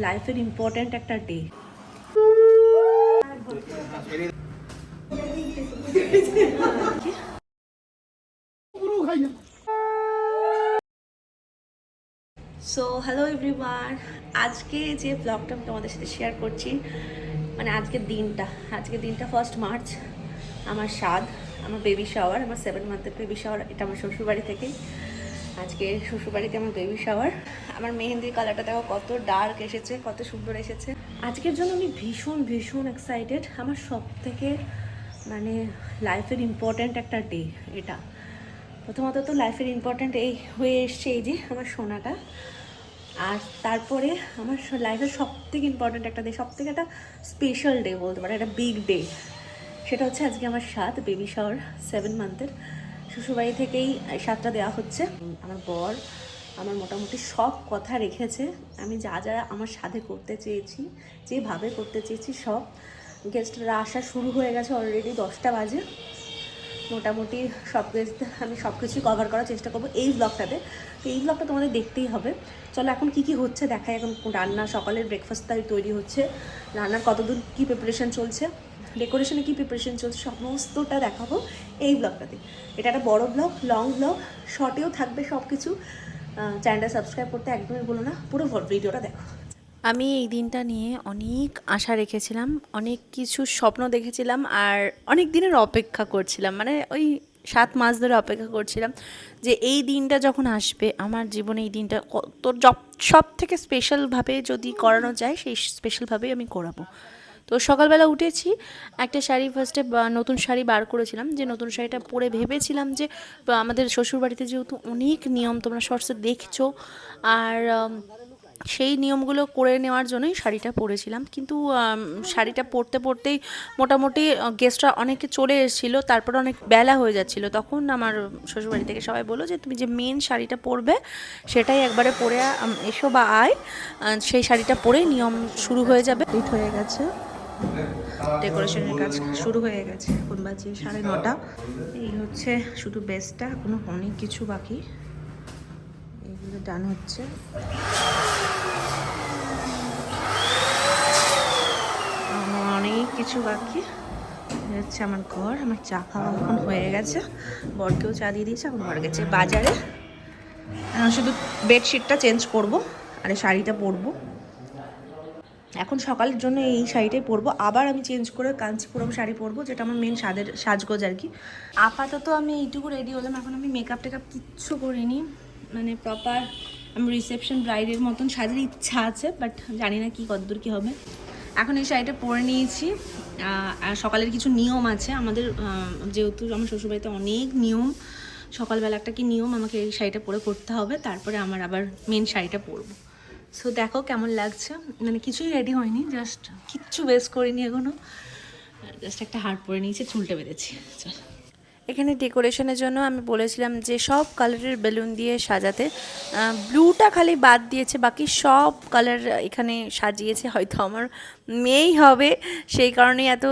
লাইফের ইম্পর্ট্যান্ট একটা day. So hello everyone, আজকে যে ব্লগটা আমি তোমাদের সাথে শেয়ার করছি, মানে আজকের দিনটা 1 মার্চ, আমার স্বাদ, আমার বেবি শাওয়ার, আমার 7 মান্থের বেবি শাওয়ার। এটা আমার শ্বশুরবাড়ি থেকেই, আজকে শ্বশুরবাড়িতে আমার বেবি শাওয়ার। আমার মেহেন্দির কালারটা দেখো কত ডার্ক এসেছে, কত সুন্দর এসেছে। আজকের জন্য আমি ভীষণ ভীষণ এক্সাইটেড। আমার সব থেকে মানে লাইফের ইম্পর্ট্যান্ট একটা ডে এটা। প্রথমত তো লাইফের ইম্পর্ট্যান্ট এই হয়ে এসছে এই যে আমার সোনাটা, আর তারপরে আমার লাইফের সব থেকে ইম্পর্ট্যান্ট একটা ডে, সব থেকে একটা স্পেশাল ডে বলতে পারে, একটা বিগ ডে। সেটা হচ্ছে আজকে আমার সাত বেবি শাওয়ার, 7 মান্থের। শ্বশুরবাড়ি থেকেই সাতটা দেওয়া হচ্ছে। আমার বর আমার মোটামুটি সব কথা রেখেছে। আমি যা যা আমার সাথে করতে চেয়েছি, যেভাবে করতে চেয়েছি সব। গেস্টরা আসা শুরু হয়ে গেছে অলরেডি, 10টা বাজে। মোটামুটি আমি সব কিছুই কভার করার চেষ্টা করবো এই ব্লগটাতে। তো এই ব্লগটা তোমাদের দেখতেই হবে। চলো এখন কি কি হচ্ছে দেখাই। এখন রান্না, সকালের ব্রেকফাস্টটা তৈরি হচ্ছে, রান্নার কতদূর কী প্রিপারেশন চলছে, ডেকোরেশনে কী প্রিপারেশন চলছে, সমস্তটা দেখাবো এই ব্লগটাতে। এটা একটা বড় ব্লগ, লং ব্লগ, শর্টেও থাকবে সব কিছু। চ্যানেলটা সাবস্ক্রাইব করতে একদমই বলো না, পুরো ভিডিওটা দেখো। আমি এই দিনটা নিয়ে অনেক আশা রেখেছিলাম, অনেক কিছু স্বপ্ন দেখেছিলাম, আর অনেক দিনের অপেক্ষা করছিলাম। মানে ওই 7 মাস ধরে অপেক্ষা করছিলাম যে এই দিনটা যখন আসবে আমার জীবনে, এই দিনটা কত সব থেকে স্পেশালভাবে যদি করানো যায় সেই স্পেশালভাবেই আমি করাবো। তো সকালবেলা উঠেছি, একটা শাড়ি ফার্স্টে নতুন শাড়ি বার করেছিলাম, যে নতুন শাড়িটা পরে ভেবেছিলাম যে আমাদের শ্বশুরবাড়িতে যেহেতু অনেক নিয়ম তোমরা শর্টসে দেখছো, আর সেই নিয়মগুলো করে নেওয়ার জন্যই শাড়িটা পরেছিলাম। কিন্তু শাড়িটা পরতে পরতেই মোটামুটি গেস্টরা অনেকে চলে এসেছিলো, তারপরে অনেক বেলা হয়ে যাচ্ছিলো। তখন আমার শ্বশুরবাড়ি থেকে সবাই বললো যে তুমি যে মেন শাড়িটা পরবে সেটাই একবারে পরে এসো বা আয়, সেই শাড়িটা পরেই নিয়ম শুরু হয়ে যাবে। কমপ্লিট হয়ে গেছে, ডেকোরেশনের কাজ শুরু হয়ে গেছে। এখন বাজে 9:30। এই হচ্ছে শুধু বেসটা, এখনো অনেক কিছু বাকি, এইগুলো ডান হচ্ছে। অনেক কিছু বাকি হচ্ছে। আমার ঘর, আমার চা খাওয়া এখন হয়ে গেছে, বরকেও চা দিয়ে দিয়েছে। এখন বর গেছে বাজারে, শুধু বেডশিটটা চেঞ্জ করব আর এই শাড়িটা পরবো। এখন সকালের জন্য এই শাড়িটাই পরবো, আবার আমি চেঞ্জ করে কাঞ্চিপুরম শাড়ি পরবো, যেটা আমার মেন সাজগোজ আর কি। আপাতত আমি এইটুকু রেডি হলাম, এখন আমি মেকআপ টেকআপ কিচ্ছু করিনি। মানে প্রপার আমি রিসেপশন ব্রাইডের মতন সাজার ইচ্ছা আছে, বাট জানি না কি কতদূর কী হবে। এখন এই শাড়িটা পরে নিয়েছি। আর সকালের কিছু নিয়ম আছে আমাদের, যেহেতু আমার শ্বশুরবাড়িতে অনেক নিয়ম। সকালবেলা একটা কি নিয়ম, আমাকে এই শাড়িটা পরে করতে হবে, তারপরে আমার আবার মেন শাড়িটা পরবো। সো দেখো কেমন লাগছে। মানে কিছুই রেডি হয়নি, জাস্ট কিচ্ছু বেস্ট করিনি এখনো, জাস্ট একটা হার পরে নিয়েছি, চুলটা বেঁধেছি। চল, এখানে ডেকোরেশনের জন্য আমি বলেছিলাম যে সব কালারের বেলুন দিয়ে সাজাতে, ব্লুটা খালি বাদ দিয়েছে, বাকি সব কালার এখানে সাজিয়েছে। হয়তো আমার মেয়েই হবে, সেই কারণে এত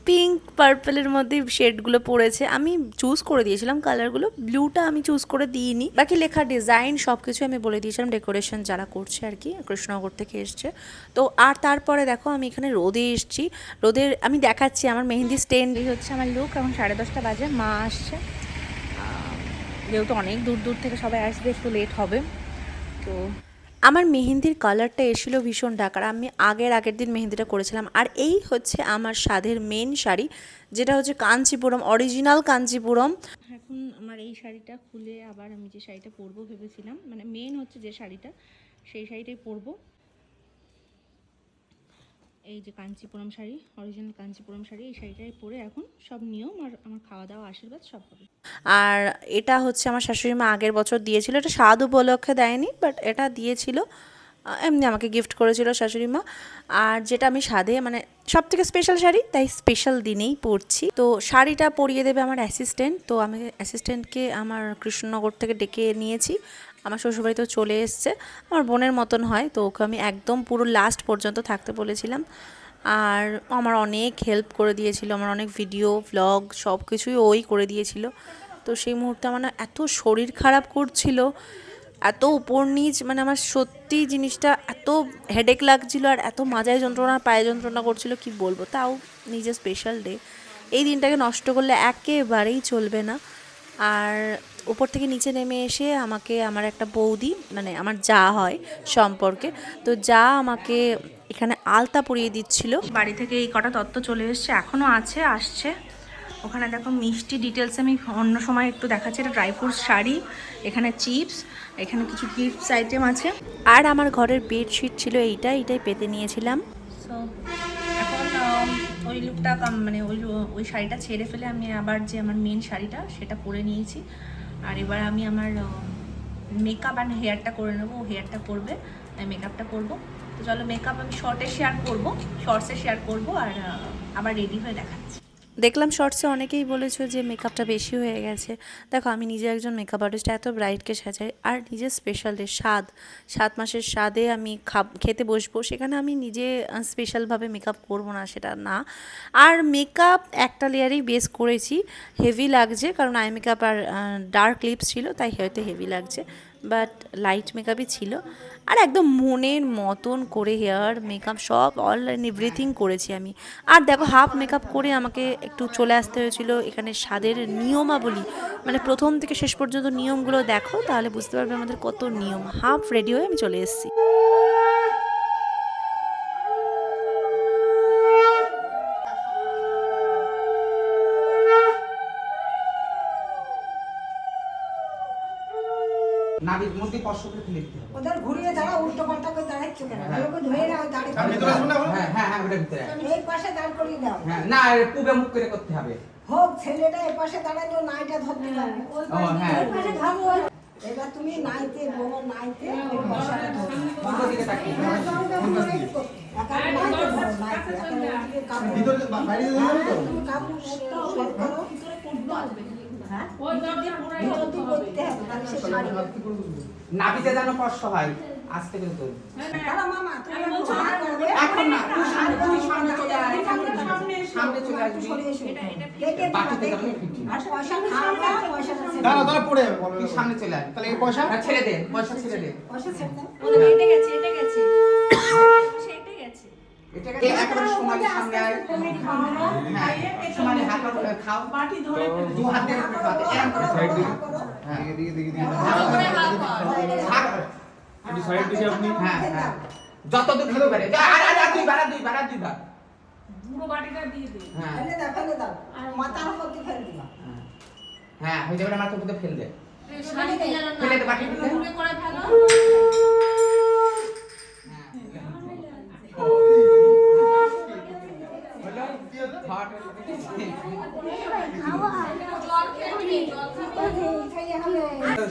পিঙ্ক পার্পলের মধ্যে শেডগুলো পড়েছে। আমি চুজ করে দিয়েছিলাম কালারগুলো, ব্লুটা আমি চুজ করে দিইনি। বাকি লেখা ডিজাইন সব কিছু আমি বলে দিয়েছিলাম ডেকোরেশন যারা করছে আর কি, কৃষ্ণনগর থেকে এসছে। তো আর তারপরে দেখো আমি এখানে রোদে এসেছি, রোদের আমি দেখাচ্ছি আমার মেহেন্দি স্টেন। এই হচ্ছে আমার লুক। এখন 10:30 বাজে, মা আসছে, যেহেতু অনেক দূর দূর থেকে সবাই আসবে, একটু লেট হবে। তো আমার মেহেন্দির কালারটা এসেছিলো ভীষণ ডাকার, আমি আগের দিন মেহেন্দিটা করেছিলাম। আর এই হচ্ছে আমার সাধের মেন শাড়ি, যেটা হচ্ছে কাঞ্চিপুরম, অরিজিনাল কাঞ্চিপুরম। এখন আমার এই শাড়িটা খুলে আবার আমি যে শাড়িটা পরবো ভেবেছিলাম, মানে মেন হচ্ছে যে শাড়িটা, সেই শাড়িটাই পরবো। এই যে কাঞ্চিপুরম শাড়ি, অরিজিনাল কাঞ্চিপুরম শাড়ি, এই শাড়িটাই পরে এখন সব নিয়ম আর আমার খাওয়া দাওয়া আশীর্বাদ সব হবে। আর এটা হচ্ছে আমার শাশুড়ি মা আগের বছর দিয়েছিল, এটা স্বাদ উপলক্ষে দেয়নি, বাট এটা দিয়েছিল, এমনি আমাকে গিফট করেছিল শাশুড়ি মা। আর যেটা আমি স্বাদে মানে সব থেকে স্পেশাল শাড়ি, তাই স্পেশাল দিনেই পরছি। তো শাড়িটা পরিয়ে দেবে আমার অ্যাসিস্ট্যান্ট, তো আমি অ্যাসিস্ট্যান্টকে আমার কৃষ্ণনগর থেকে ডেকে নিয়েছি। আমার শ্বশুরবাড়িতেও চলে এসছে, আমার বোনের মতন হয়, তো ওকে আমি একদম পুরো লাস্ট পর্যন্ত থাকতে বলেছিলাম। আর আমার অনেক হেল্প করে দিয়েছিল, আমার অনেক ভিডিও ব্লগ সব কিছুই ওই করে দিয়েছিল। তো সেই মুহূর্তে আমার না এত শরীর খারাপ করছিল, এত উপর নিচ, মানে আমার সত্যি জিনিসটা এত হেডেক লাগছিল আর এত মাজায় যন্ত্রণা পায়ে যন্ত্রণা করছিল কি বলবো। তাও নিজের স্পেশাল ডে, এই দিনটাকে নষ্ট করলে একেবারেই চলবে না। আর উপর থেকে নিচে নেমে এসে আমাকে আমার একটা বৌদি, মানে আমার যা হয় সম্পর্কে, তো যা আমাকে এখানে আলতা পরিয়ে দিচ্ছিল। বাড়ি থেকে এই কটা তত্ত্ব চলে এসছে, এখনও আছে, আসছে। ওখানে দেখো মিষ্টি ডিটেলস আমি অন্য সময় একটু দেখাচ্ছি। এটা ড্রাই ফ্রুটস শাড়ি, এখানে চিপস, এখানে কিছু গিফটস আইটেম আছে। আর আমার ঘরের বেডশিট ছিল এইটাই পেতে নিয়েছিলাম। সো এখন ওই লুকটা মানে ওই শাড়িটা ছেড়ে ফেলে আমি আবার যে আমার মেন শাড়িটা সেটা পরে নিয়েছি। আর এবার আমি আমার মেকআপ অ্যান্ড হেয়ারটা করে নেবো। হেয়ারটা করবে, আমি মেকআপটা করবো। তো চলো, মেকআপ আমি শর্টসে শেয়ার করবো আর আবার রেডি হয়ে দেখাচ্ছি। দেখলাম শর্টসে অনেকেই বলেছো যে মেকআপটা বেশি হয়ে গেছে। দেখো, আমি নিজে একজন মেকআপ আর্টিস্ট, এত ব্রাইটকে সাজাই। আর নিজের স্পেশাল ডে, 7 মাসের স্বাদে আমি খেতে বসবো, সেখানে আমি নিজে স্পেশালভাবে মেকআপ করবো না, সেটা না। আর মেকআপ একটা লেয়ারেই বেস করেছি, হেভি লাগছে কারণ আই মেকআপ আর ডার্ক লিপস ছিল, তাই হয়তো হেভি লাগছে, বাট লাইট মেকআপই ছিল। আর একদম মনের মতন করে হেয়ার মেকআপ সব অল অ্যান্ড এভরিথিং করেছি আমি। আর দেখো, হাফ মেকআপ করে আমাকে একটু চলে আসতে হয়েছিল এখানে স্বাদের নিয়মাবলী, মানে প্রথম থেকে শেষ পর্যন্ত নিয়মগুলো দেখো, তাহলে বুঝতে পারবে আমাদের কত নিয়ম। হাফ রেডি হয়ে আমি চলে এসেছি। নাবির মধ্যে স্পর্শ করে ফেলে দিতে হবে। ওদের ঘুরিয়ে দাঁড়া, উল্টো পাল্টা করে দাঁড়াচ্ছ কেন? ওগুলোকে ধরে নাও, দাঁড়িয়ে হ্যাঁ ওটা ভিতরে এই পাশে দাঁড় করিয়ে দাও। হ্যাঁ, না পূবে মুখ করে করতে হবে। হোক ছেলেটা এই পাশে দাঁড়ালো, নাইটা ধরতে পারবে। ও হ্যাঁ, এই পাশে ধরো। এবার তুমি নাইতে বলো, নাইতে এই পাশে ধরো। পূর্ব দিকে তাকিয়ে। একা নাইতে ধরো, নাইতে একা ওদিকে কাপড় ভিতরে বাইরে যাবে তো তুমি কাপড় সেট করো। হ্যাঁ, ভিতর দিয়ে করতে হবে, তাহলে সে শাড়ি নাবিতে যেন স্পর্শ হয়, আস্তে করে তো। দাঁড়া মামা, তুমি একটু হাত করবে। এখন না, তুই সামনে চলে আয়, সামনে চলে আসবি। সরে এসো। দেখে বাটিতে দেখে। যাবে ফিটি। আর পয়সা খাওয়া, পয়সাটা ছেড়ে দাঁড়া দাও। দাঁড়া পড়ে যাবে বলো। তুই সামনে চলে আয়। তাহলে এই পয়সা হ্যাঁ, ছেড়ে দে, পয়সা ছেড়ে দে। পয়সা ছেড়ে দাও। এটা গেছে এটা একেবারে সমানে সামনে আয়। হ্যাঁ, সমানে হাত করে খাও। বাটি ধরে দু হাতে খাওয়াতে এরকম করে সাইড দিকে। হ্যাঁ, দিকে ভাগ। একটু সাইড দিকে আপনি। হ্যাঁ হ্যাঁ, যতদূর খেতে পারে। আর দুইবার। পুরো বাটিটা দিয়ে দে। হ্যাঁ ফেলে দাও, ফেলে দাও। মাথার মধ্যে ফেলে দিবা। হ্যাঁ, হয়ে যাবে, মাথার উপরে ফেল দে। শাড়ি দিয়ে না, ফেলে দে, বাটি ফেলে দে। ঘুরে করে ফেলো।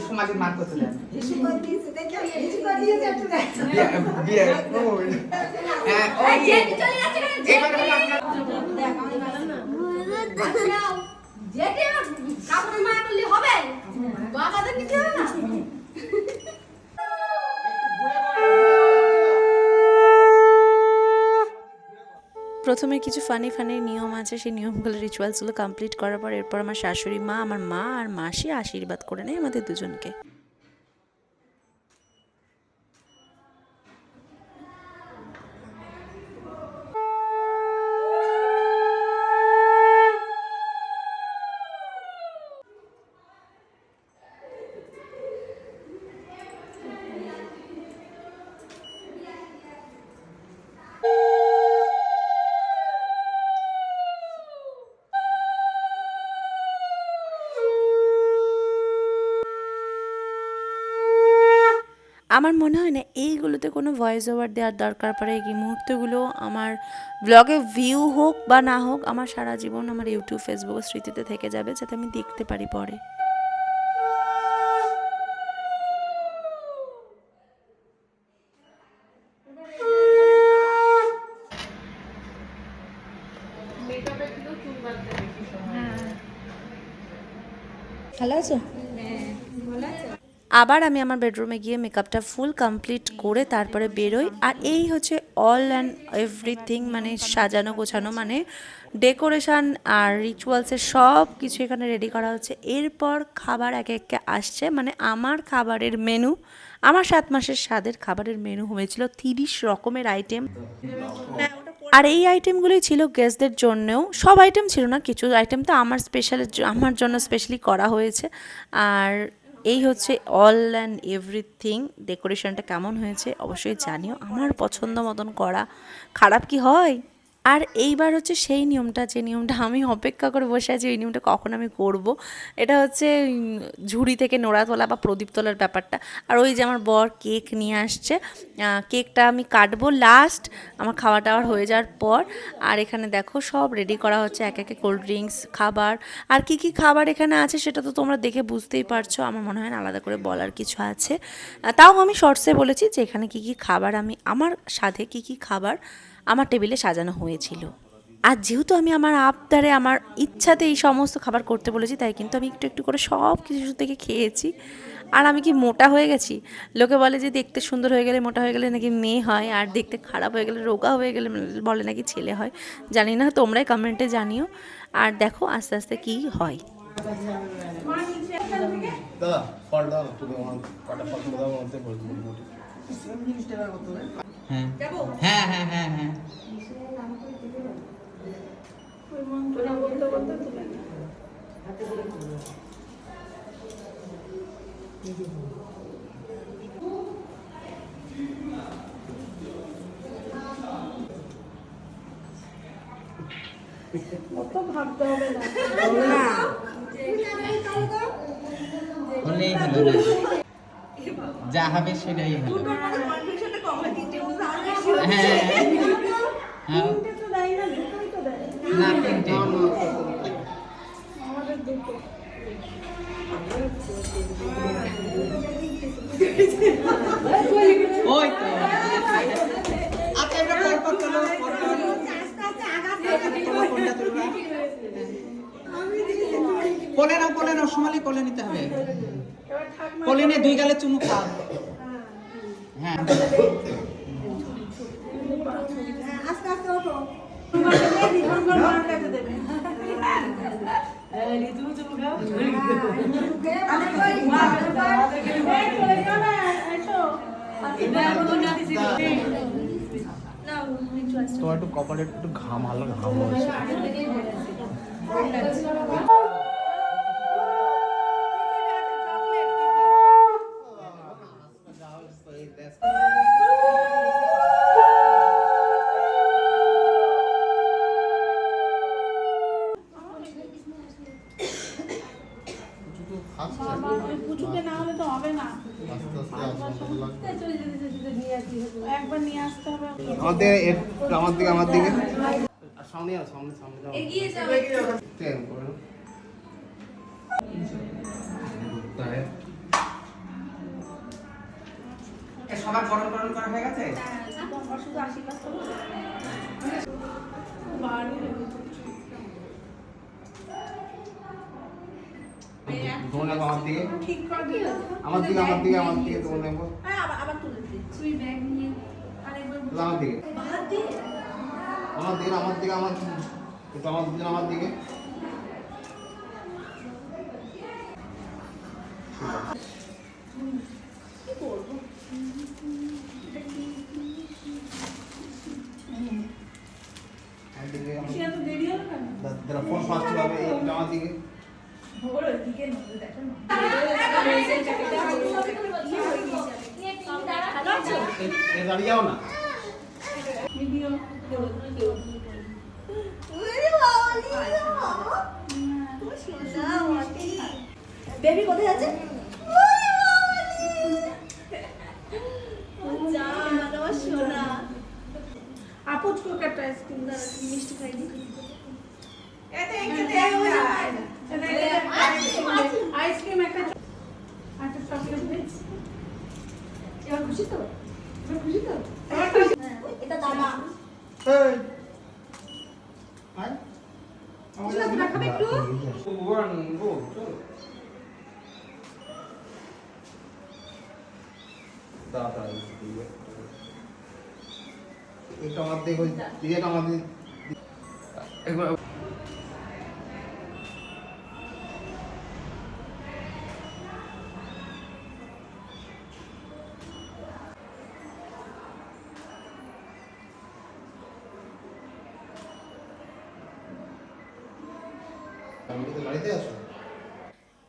সমাজের মার করতে দেন। বেশি করে দিয়েছে, দেখো, বেশি করে দিয়েছে একটু দেখো। বিয়ে হ্যাঁ, ওই এইবার হলো আপনার যেতে কাপড় মায়া করলে হবে, বাবাদের নিতে হবে না। প্রথমে কিছু ফানি নিয়ম আছে, সেই নিয়মগুলো, রিচুয়ালসগুলো কমপ্লিট করার পর এরপর আমার শাশুড়ি মা, আমার মা আর মাসি আশীর্বাদ করে নেয় আমাদের দুজনকে। আমার মনে হয় না এইগুলোতে কোনো ভয়েস ওভার দেওয়ার দরকার পড়ে। এই মুহূর্তগুলো আমার ব্লগে ভিউ হোক বা না হোক, আমার সারা জীবন আমার ইউটিউব, ফেসবুক স্মৃতিতে থেকে যাবে, যাতে আমি দেখতে পারি পরে। ভালো আছো? আবার আমি আমার বেডরুমে গিয়ে মেকআপটা ফুল কমপ্লিট করে তারপরে বেরোই। আর এই হচ্ছে অল অ্যান্ড এভরিথিং, মানে সাজানো গোছানো, মানে ডেকোরেশন আর রিচুয়ালসের সব কিছু এখানে রেডি করা হচ্ছে। এরপর খাবার একে একে আসছে, মানে আমার খাবারের মেনু, আমার 7 মাসের স্বাদের খাবারের মেনু হয়েছিল 30 রকমের আইটেম। আর এই আইটেমগুলোই ছিল গেস্টদের জন্যেও, সব আইটেম ছিল না, কিছু আইটেম তো আমার জন্য স্পেশালি করা হয়েছে। আর এই হচ্ছে অল অ্যান্ড এভরিথিং। ডেকোরেশনটা কেমন হয়েছে অবশ্যই জানিও, আমার পছন্দ মতন করা, খারাপ কি হয়। আর এইবার হচ্ছে সেই নিয়মটা, যে নিয়মটা আমি অপেক্ষা করে বসে আছি, ওই নিয়মটা কখন আমি করব। এটা হচ্ছে ঝুড়ি থেকে নোড়া তোলা বা প্রদীপ তোলার ব্যাপারটা। আর ওই যে আমার বর কেক নিয়ে আসছে, কেকটা আমি কাটবো লাস্ট আমার খাওয়া টাওয়ার হয়ে যাওয়ার পর। আর এখানে দেখো সব রেডি করা হচ্ছে, এক একে কোল্ড ড্রিঙ্কস, খাবার। আর কি কি খাবার এখানে আছে সেটা তো তোমরা দেখে বুঝতেই পারছো, আমার মনে হয় না আলাদা করে বলার কিছু আছে। তাও আমি শর্টসে বলেছি যে এখানে কি কি খাবার, আমি আমার সাথে কি কি খাবার আমার টেবিলে সাজানো হয়েছিল। আর যেহেতু আমি আমার আবদারে, আমার ইচ্ছাতে এই সমস্ত খাবার করতে বলেছি, তাই কিন্তু আমি একটু একটু করে সব কিছু থেকে খেয়েছি। আর আমি কি মোটা হয়ে গেছি? লোকে বলে যে দেখতে সুন্দর হয়ে গেলে, মোটা হয়ে গেলে নাকি মেয়ে হয়, আর দেখতে খারাপ হয়ে গেলে, রোগা হয়ে গেলে বলে নাকি ছেলে হয়। জানি না, তোমরাই কমেন্টে জানিও। আর দেখো আস্তে আস্তে কি হয়। দাদা ফল দাও, তুমি আমার কটা ফল তুলে দাও, আমাকে বলতে মোটামুটি সেম জিনিসটা না কত হবে। হ্যাঁ হ্যাঁ হ্যাঁ হ্যাঁ হলেই হলো না, যা হবে সেটাই হলো। হ্যাঁ হ্যাঁ না, তিনটে ওই তো। আচ্ছা এটা পরপর চলো, কোলে নাও সোমালি, কোলে নিতে হবে। কোলে নিয়ে 2 গালে চুমু খাও। হ্যাঁ আস্তে আস্তে ওঠো। তোমার একটু কপালে একটু ঘাম, হালকা ঘাম হচ্ছে। পুচুকে না হলে তো হবে না, একবার নিয়ে আসতে হবে। আমার দিকে সামনে যাও, সামনে যাও, এগিয়ে যাও। সবার গরম গরম করা হয়ে গেছে। শুধু আশীর্বাদ করো। তোমার আমার দিকে, ঠিক করে দিও। আমার দিকে তোমার নেবো। হ্যাঁ, আবার তুলে দিই। তুই ব্যাগ নিয়ে আরেকবার আমার দিকে, বাদ দে। আমার দিকে আমার দিকে। কি করবো? সে এত দেরি হলো কেন? দাদা ফোন ফাস্ট হবে, এইটা আমার দিকে। ওর ওইদিকে নজর দেখো না। এ দাঁড়িয়ে যাও না। ভিডিও বেবি কোথায় আছে? আপুচ কোকাটা আইসক্রিম দাও, মিষ্টি খাই দি। আইসক্রিম একটা চকলেট দিস। এবার খুশি তো? এটা দাদা। এই আয় আমাকে খাবে একটু? দাদা একটু আমার দেখো দিদিটা আমাদের একবার আমি তো বাড়িতে আছো।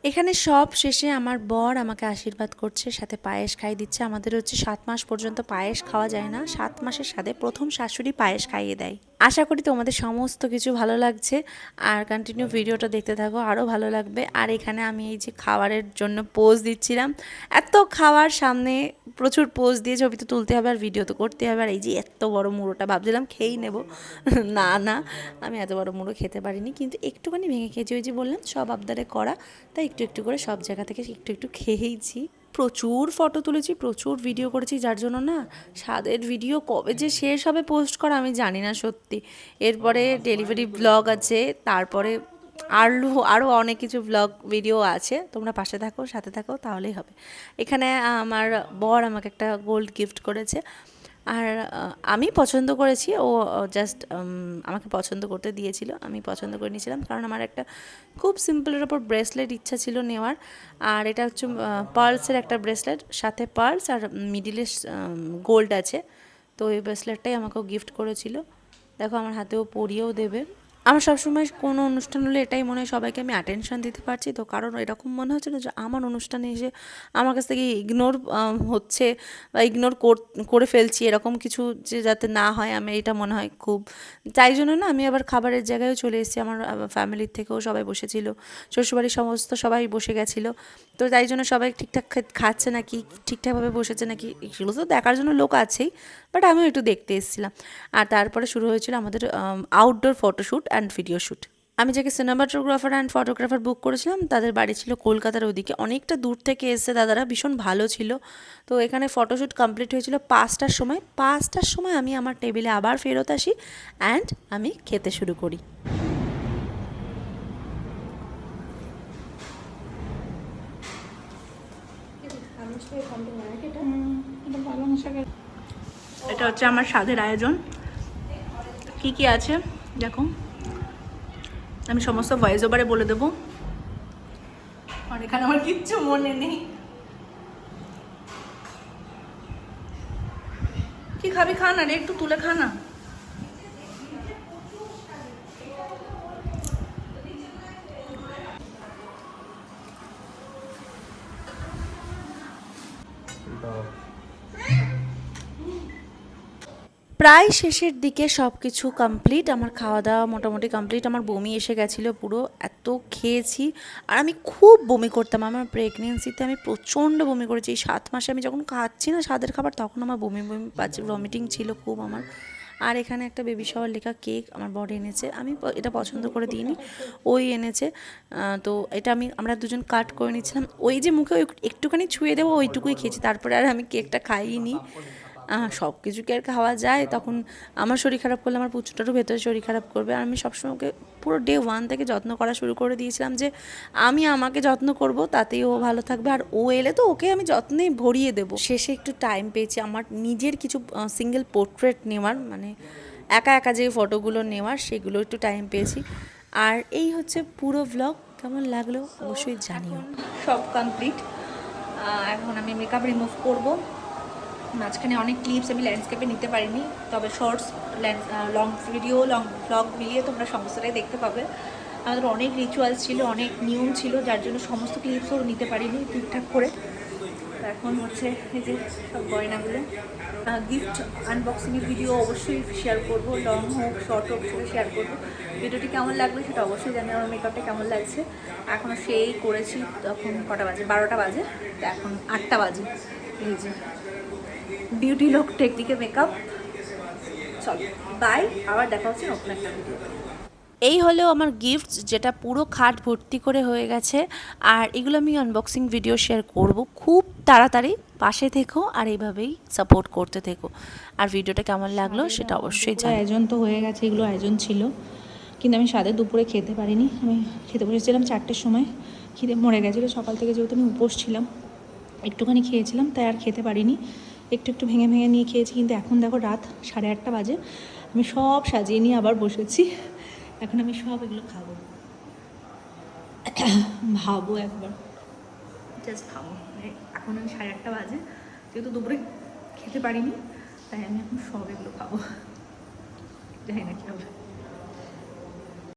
এখানে সব শেষে আমার বর আমাকে আশীর্বাদ করছে, সাথে পায়েস খাইয়ে দিচ্ছে। আমাদের হচ্ছে 7 মাস পর্যন্ত পায়েস খাওয়া যায় না, 7 মাসের সাথে প্রথম শাশুড়ি পায়েস খাইয়ে দেয়। আশা করি তোমাদের সমস্ত কিছু ভালো লাগছে, আর কন্টিনিউ ভিডিওটা দেখতে থাকো, আরও ভালো লাগবে। আর এখানে আমি এই যে খাবারের জন্য পোজ দিচ্ছিলাম, এত খাওয়ার সামনে প্রচুর পোজ দিয়ে ছবি তো তুলতে হবে আর ভিডিও তো করতে হবে। আর এই যে এত বড় মুড়োটা ভাবছিলাম খেয়েই নেব, না না আমি এত বড় মুড়ো খেতে পারিনি, কিন্তু একটুখানি ভেঙে খেয়েছি। ওই যে বললাম সব আবদারে করা, তাই একটু একটু করে সব জায়গা থেকে একটু একটু খেয়েইছি। প্রচুর ফটো তুলেছি, প্রচুর ভিডিও করেছি, যার জন্য না স্বাদের ভিডিও কবে যে শেষ হবে পোস্ট করা আমি জানি না সত্যি। এরপরে ডেলিভারি ব্লগ আছে, তারপরে আরও অনেক কিছু ব্লগ ভিডিও আছে, তোমরা পাশে থাকো, সাথে থাকো, তাহলেই হবে। এখানে আমার বর আমাকে একটা গোল্ড গিফট করেছে, আর আমি পছন্দ করেছি, ও জাস্ট আমাকে পছন্দ করতে দিয়েছিল, আমি পছন্দ করে নিয়েছিলাম, কারণ আমার একটা খুব সিম্পলের ওপর ব্রেসলেট ইচ্ছা ছিল নেওয়ার। আর এটা হচ্ছে পার্লসের একটা ব্রেসলেট, সাথে পার্লস আর মিডিলে গোল্ড আছে, তো এই ব্রেসলেটটাই আমাকেও গিফট করেছিল। দেখো আমার হাতেও পরিয়েও দেবে। আমার সবসময় কোনো অনুষ্ঠান হলে এটাই মনে হয় সবাইকে আমি অ্যাটেনশন দিতে পারছি তো, কারণ এরকম মনে হচ্ছে না যে আমার অনুষ্ঠানে এসে আমার কাছ থেকে ইগনোর হচ্ছে বা ইগনোর করে ফেলছি, এরকম কিছু যে যাতে না হয়, আমি এটা মনে হয় খুব। তাই জন্য না আমি আবার খাবারের জায়গায়ও চলে এসেছি, আমার ফ্যামিলির থেকেও সবাই বসেছিল, শ্বশুরবাড়ির সমস্ত সবাই বসে গেছিলো, তো তাই জন্য সবাই ঠিকঠাক খাচ্ছে নাকি, ঠিকঠাকভাবে বসেছে নাকি, এগুলো তো দেখার জন্য লোক আছেই, বাট আমিও একটু দেখতে এসেছিলাম। আর তারপরে শুরু হয়েছিল আমাদের outdoor photoshoot and video shoot. আমি যাকে সিনেমাটোগ্রাফার অ্যান্ড ফটোগ্রাফার বুক করেছিলাম তাদের বাড়ি ছিল কলকাতার ওদিকে, অনেকটা দূর থেকে এসে দাদারা, ভীষণ ভালো ছিল। তো এখানে ফটোশ্যুট কমপ্লিট হয়েছিল 5টার সময়। 5টার সময় আমি আমার টেবিলে আবার ফেরত আসি অ্যান্ড আমি খেতে শুরু করি। এটা হচ্ছে আমার স্বাদের আয়োজন, কি কি আছে দেখো, আমি সমস্ত ভয়েস ওভারে বলে দেবো, আর এখানে আমার কিচ্ছু মনে নেই। কি খাবি, খা না রে, একটু তুলে খা না। প্রায় শেষের দিকে সব কিছু কমপ্লিট, আমার খাওয়া দাওয়া মোটামুটি কমপ্লিট। আমার বমি এসে গেছিলো পুরো, এত খেয়েছি। আর আমি খুব বমি করতাম, আমার প্রেগনেন্সিতে আমি প্রচণ্ড বমি করেছি। এই 7 মাসে আমি যখন খাচ্ছি না স্বাদের খাবার, তখন আমার বমি পাচ্ছে, ভমিটিং ছিল খুব আমার। আর এখানে একটা বেবি শাওয়ার লেখা কেক আমার বর এনেছে, আমি এটা পছন্দ করে দিইনি, ওই এনেছে। তো এটা আমরা দুজন কাট করে নিচ্ছিলাম, ওই যে মুখে একটুখানি ছুঁয়ে দেবো ওইটুকুই খেয়েছি, তারপরে আর আমি কেকটা খাইনি। সব কিছু কি আর খাওয়া যায়, তখন আমার শরীর খারাপ করলে আমার পুচুটারও ভেতরে শরীর খারাপ করবে। আর আমি সবসময় ওকে পুরো ডে 1 থেকে যত্ন করা শুরু করে দিয়েছিলাম, যে আমি আমাকে যত্ন করব, তাতেই ও ভালো থাকবে, আর ও এলে তো ওকে আমি যত্নে ভরিয়ে দেবো। শেষে একটু টাইম পেয়েছি আমার নিজের কিছু সিঙ্গেল পোর্ট্রেট নেওয়ার, মানে একা একা যে ফটোগুলো নেওয়ার, সেগুলো একটু টাইম পেয়েছি। আর এই হচ্ছে পুরো ভ্লগ, কেমন লাগলো অবশ্যই জানিও। সব কমপ্লিট, এখন আমি মেকআপ রিমুভ করব। মাঝখানে অনেক ক্লিপস আমি ল্যান্ডস্কেপে নিতে পারিনি, তবে shorts, long video, long vlog মিলিয়ে তোমরা সমস্তটাই দেখতে পাবে। আমাদের অনেক রিচুয়ালস ছিল, অনেক নিয়ম ছিল, যার জন্য সমস্ত ক্লিপসও নিতে পারিনি ঠিকঠাক করে। তো এখন হচ্ছে এই যে সব গয়নাগুলো, গিফট আনবক্সিংয়ের ভিডিও অবশ্যই শেয়ার করবো, লং হোক শর্ট হোক সেটা শেয়ার করবো। ভিডিওটি কেমন লাগবে সেটা অবশ্যই জানি, আমার মেকআপটা কেমন লাগছে। এখনও সেই করেছি, তখন কটা বাজে, 12টা বাজে, তো এখন 8টা বাজে। এই যে বিউটি লুক টেকনিকে মেকআপ। চলো বাই, আবার দেখা হচ্ছে নতুন একটা ভিডিওতে। এই হলো আমার গিফটস, যেটা পুরো খাট ভর্তি করে হয়ে গেছে। আর এগুলো আমি আনবক্সিং ভিডিও শেয়ার করব খুব তাড়াতাড়ি, পাশে থেকো আর এইভাবেই সাপোর্ট করতে থেকো। আর ভিডিওটা কেমন লাগলো সেটা অবশ্যই জানাও। আয়োজন তো হয়ে গেছে, এগুলো আয়োজন ছিল, কিন্তু আমি স্বাদে দুপুরে খেতে পারিনি। আমি খেতে বসেছিলাম 4টের সময়, খিদে মরে গেছিলো সকাল থেকে, যেহেতু আমি উপোস ছিলাম, একটুখানি খেয়েছিলাম, তাই আর খেতে পারিনি। একটু একটু ভেঙে ভেঙে নিয়ে খেয়েছি, কিন্তু এখন দেখো রাত 8:30 বাজে, আমি সব সাজিয়ে নিয়ে আবার বসেছি। এখন আমি সব এগুলো খাবো। ভাবো একবার, জাস্ট খাবো। এখন আমি 8:30 বাজে, যেহেতু দুপুরে খেতে পারিনি, তাই আমি এখন সব এগুলো খাবো। জানি না কী হবে।